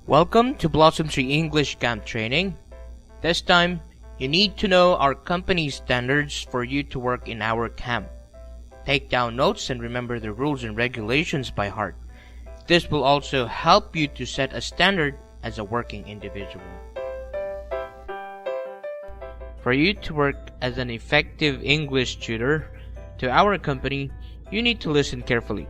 Welcome to Blossom Tree English Camp Training. This time, you need to know our company standards for you to work in our camp. Take down notes and remember the rules and regulations by heart. This will also help you to set a standard as a working individual. For you to work as an effective English tutor to our company, you need to listen carefully.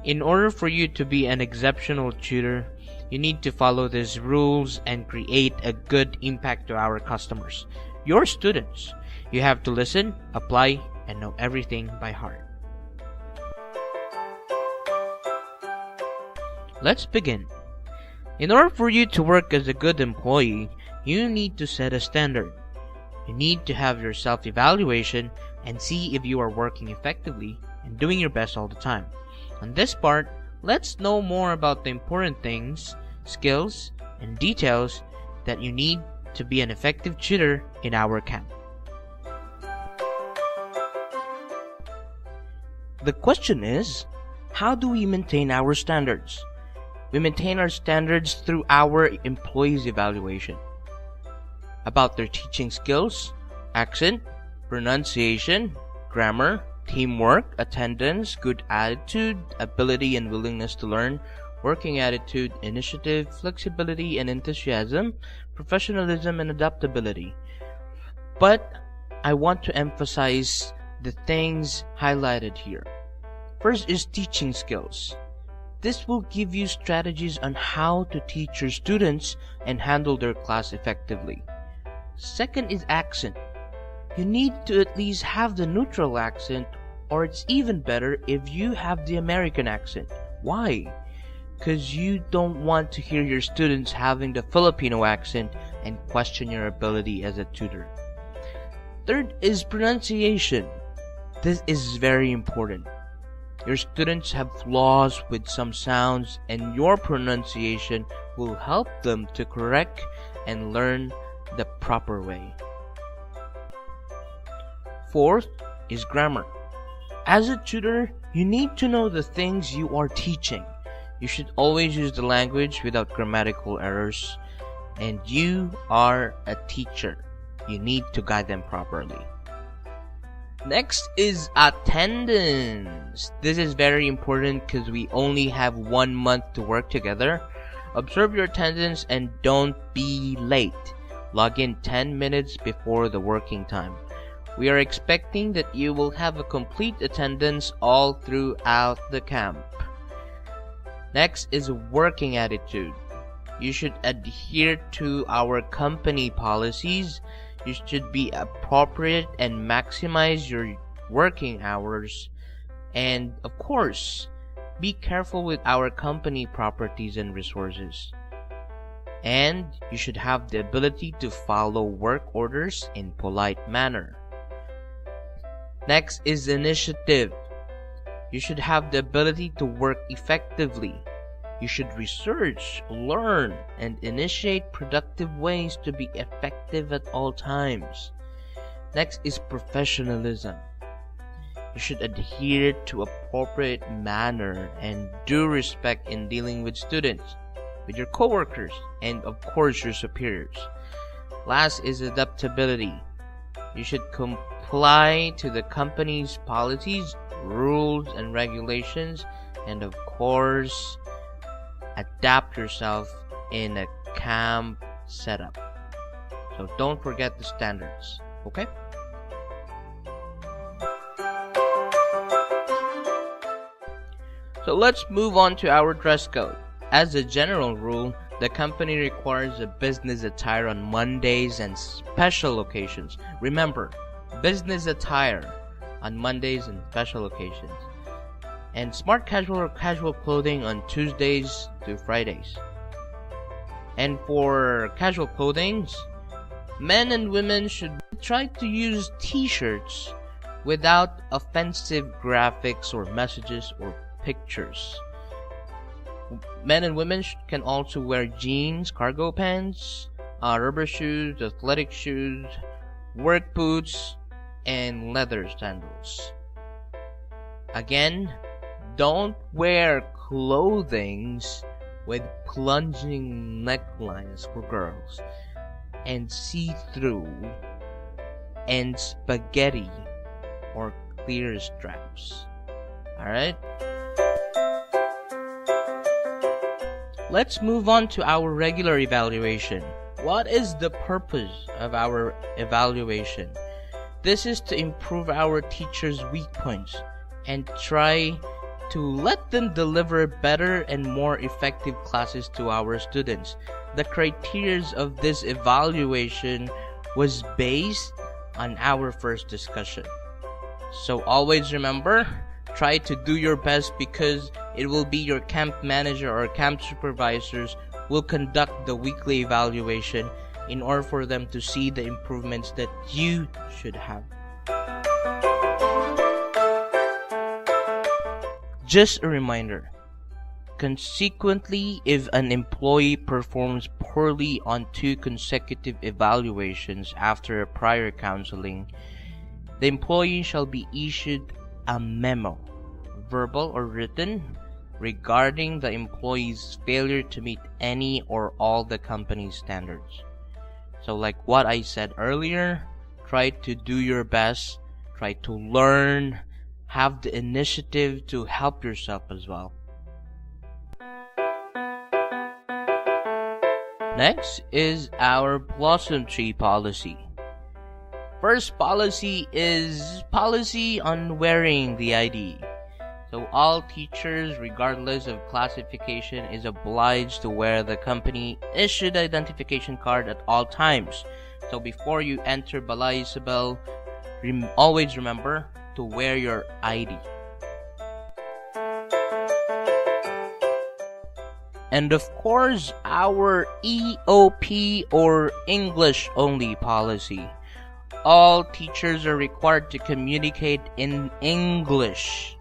In order for you to be an exceptional tutor, you need to follow these rules and create a good impact to our customers, your students. You have to listen, apply, and know everything by heart. Let's begin. In order for you to work as a good employee, you need to set a standard. You need to have your self-evaluation and see if you are working effectively and doing your best all the time. On this part, let's know more about the important things, skills, and details that you need to be an effective tutor in our camp. The question is, how do we maintain our standards? We maintain our standards through our employees' evaluation about their teaching skills, accent, pronunciation, grammar, teamwork, attendance, good attitude, ability and willingness to learn, working attitude, initiative, flexibility and enthusiasm, professionalism and adaptability. But I want to emphasize the things highlighted here. First is teaching skills. This will give you strategies on how to teach your students and handle their class effectively. Second is accent. You need to at least have the neutral accent, or it's even better if you have the American accent. Why? Because you don't want to hear your students having the Filipino accent and question your ability as a tutor. Third is pronunciation. This is very important. Your students have flaws with some sounds, and your pronunciation will help them to correct and learn the proper way. Fourth is grammar. As a tutor, you need to know the things you are teaching. You should always use the language without grammatical errors. And you are a teacher. You need to guide them properly. Next is attendance. This is very important because we only have 1 month to work together. Observe your attendance and don't be late. Log in 10 minutes before the working time. We are expecting that you will have a complete attendance all throughout the camp. Next is working attitude. You should adhere to our company policies. You should be appropriate and maximize your working hours. And of course, be careful with our company properties and resources. And you should have the ability to follow work orders in polite manner. Next is initiative. You should have the ability to work effectively. You should research, learn, and initiate productive ways to be effective at all times. Next is professionalism. You should adhere to appropriate manner and due respect in dealing with students, with your coworkers, and of course your superiors. Last is adaptability. You should comply to the company's policies, rules, and regulations, and of course, adapt yourself in a camp setup. So don't forget the standards, okay? So let's move on to our dress code. As a general rule, the company requires a business attire on Mondays and special occasions. Remember, business attire on Mondays and special occasions. And smart casual or casual clothing on Tuesdays to Fridays. And for casual clothing, men and women should try to use t-shirts without offensive graphics or messages or pictures. Men and women can also wear jeans, cargo pants, rubber shoes, athletic shoes, work boots, and leather sandals. Again, don't wear clothing with plunging necklines for girls and see-through and spaghetti or clear straps. Alright? Let's move on to our regular evaluation. What is the purpose of our evaluation? This is to improve our teachers' weak points and try to let them deliver better and more effective classes to our students. The criteria of this evaluation was based on our first discussion. So always remember, try to do your best, because it will be your camp manager or camp supervisors will conduct the weekly evaluation in order for them to see the improvements that you should have. Just a reminder, consequently, if an employee performs poorly on 2 consecutive evaluations after a prior counseling, the employee shall be issued a memo, verbal or written, regarding the employee's failure to meet any or all the company's standards. So like what I said earlier, try to do your best, try to learn, have the initiative to help yourself as well. Next is our Blossom Tree policy. First policy is policy on wearing the ID. So all teachers, regardless of classification, is obliged to wear the company issued identification card at all times. So before you enter Balay Isabel, always remember to wear your ID. And of course, our EOP or English only policy. All teachers are required to communicate in English,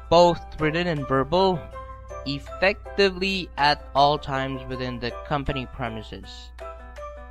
both written and verbal, effectively at all times within the company premises.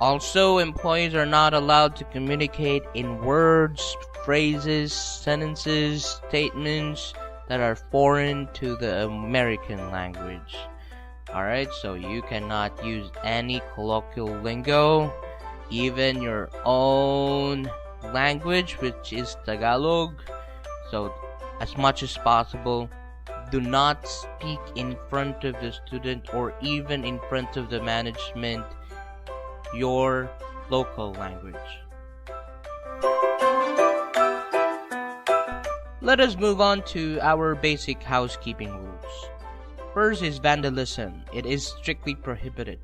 Also, employees are not allowed to communicate in words, phrases, sentences, statements that are foreign to the American language. Alright, so you cannot use any colloquial lingo, even your own language, which is Tagalog. So as much as possible, do not speak in front of the student or even in front of the management your local language. Let us move on to our basic housekeeping rules. First is vandalism. It is strictly prohibited.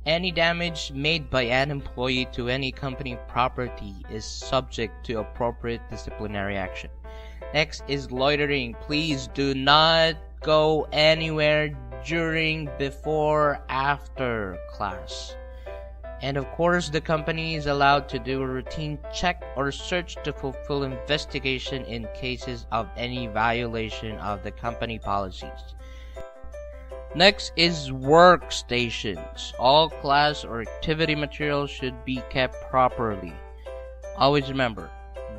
Any damage made by an employee to any company property is subject to appropriate disciplinary action. Next is loitering. Please do not go anywhere during, before, after class. And of course, the company is allowed to do a routine check or search to fulfill investigation in cases of any violation of the company policies. Next is workstations. All class or activity materials should be kept properly. Always remember,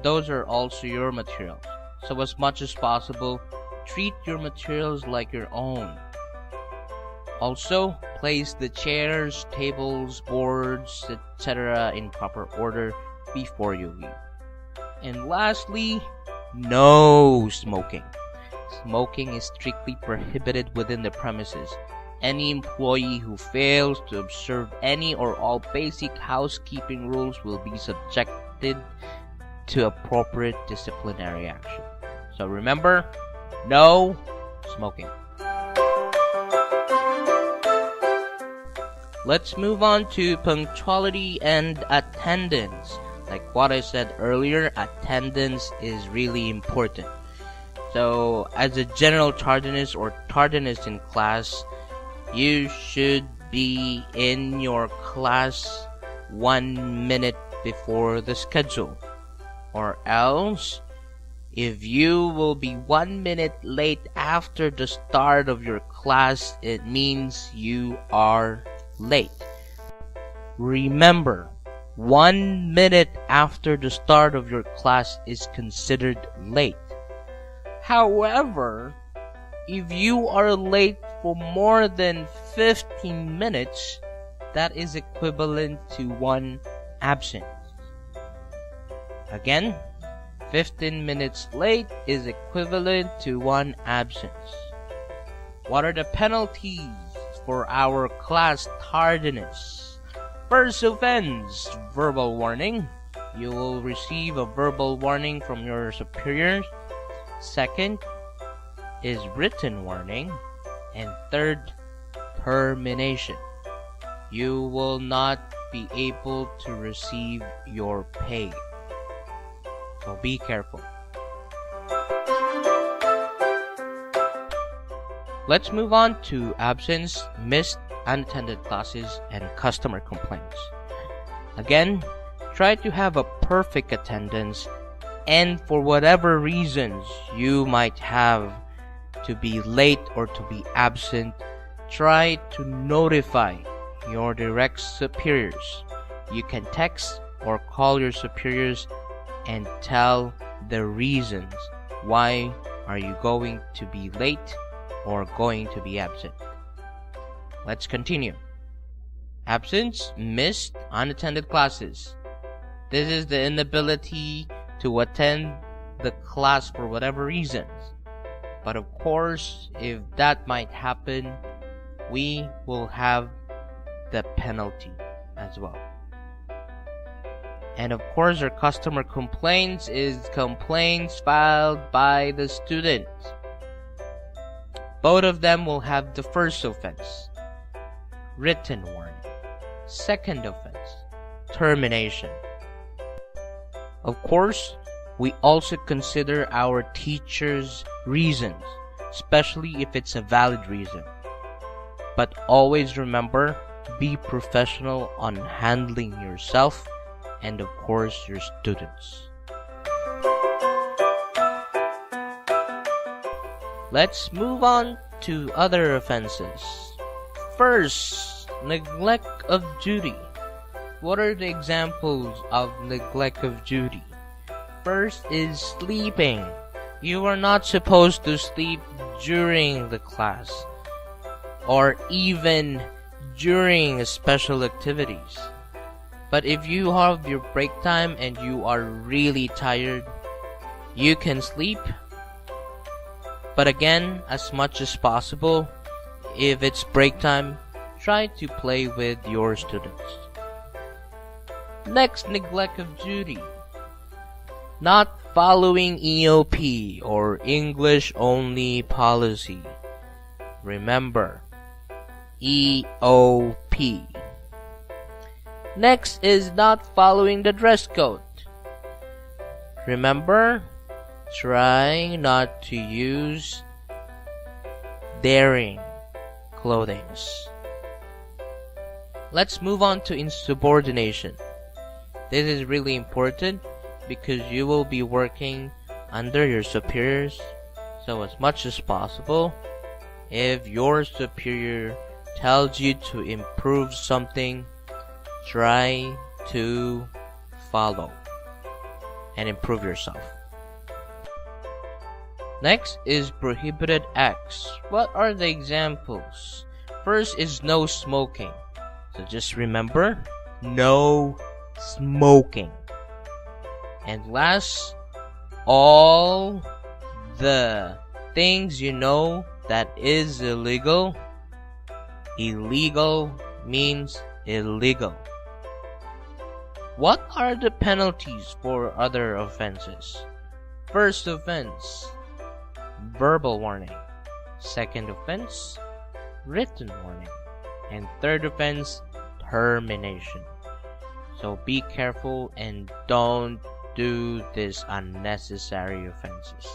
those are also your materials. So as much as possible, treat your materials like your own. Also, place the chairs, tables, boards, etc. in proper order before you leave. And lastly, no smoking. Smoking is strictly prohibited within the premises. Any employee who fails to observe any or all basic housekeeping rules will be subjected to appropriate disciplinary action. So remember, no smoking. Let's move on to punctuality and attendance. Like what I said earlier, attendance is really important. So as a general tardiness or tardiness in class, you should be in your class 1 minute before the schedule. Or else, if you will be 1 minute late after the start of your class, it means you are late. Remember, 1 minute after the start of your class is considered late. However, if you are late for more than 15 minutes, that is equivalent to 1 absence. Again, 15 minutes late is equivalent to 1 absence. What are the penalties for our class tardiness? First offense, verbal warning. You will receive a verbal warning from your superiors. Second is written warning. And third, termination. You will not be able to receive your pay. So be careful. Let's move on to absence, missed, unattended classes, and customer complaints. Again, try to have a perfect attendance, and for whatever reasons you might have to be late or to be absent, try to notify your direct superiors. You can text or call your superiors and tell the reasons why are you going to be late or going to be absent. Let's continue. Absence, missed, unattended classes. This is the inability to attend the class for whatever reasons. But of course, if that might happen, we will have the penalty as well. And of course, our customer complaints is complaints filed by the student. Both of them will have the first offense, written warning. Second offense, termination. Of course, we also consider our teacher's reasons, especially if it's a valid reason. But always remember, be professional on handling yourself and of course your students. Let's move on to other offenses. First, neglect of duty. What are the examples of neglect of duty? First is sleeping. You are not supposed to sleep during the class or even during special activities. But if you have your break time and you are really tired, you can sleep. But again, as much as possible, if it's break time, try to play with your students. Next, neglect of duty. Not following EOP or English only policy. Remember, EOP. Next is not following the dress code. Remember, trying not to use daring clothings. Let's move on to insubordination. This is really important because you will be working under your superiors. So as much as possible, if your superior tells you to improve something, try to follow and improve yourself. Next is prohibited acts. What are the examples? First is no smoking. So just remember, no smoking. And last, all the things you know that is illegal. Illegal means illegal. What are the penalties for other offenses? First offense, verbal warning. Second offense, written warning. And third offense, termination. So be careful and don't do these unnecessary offenses.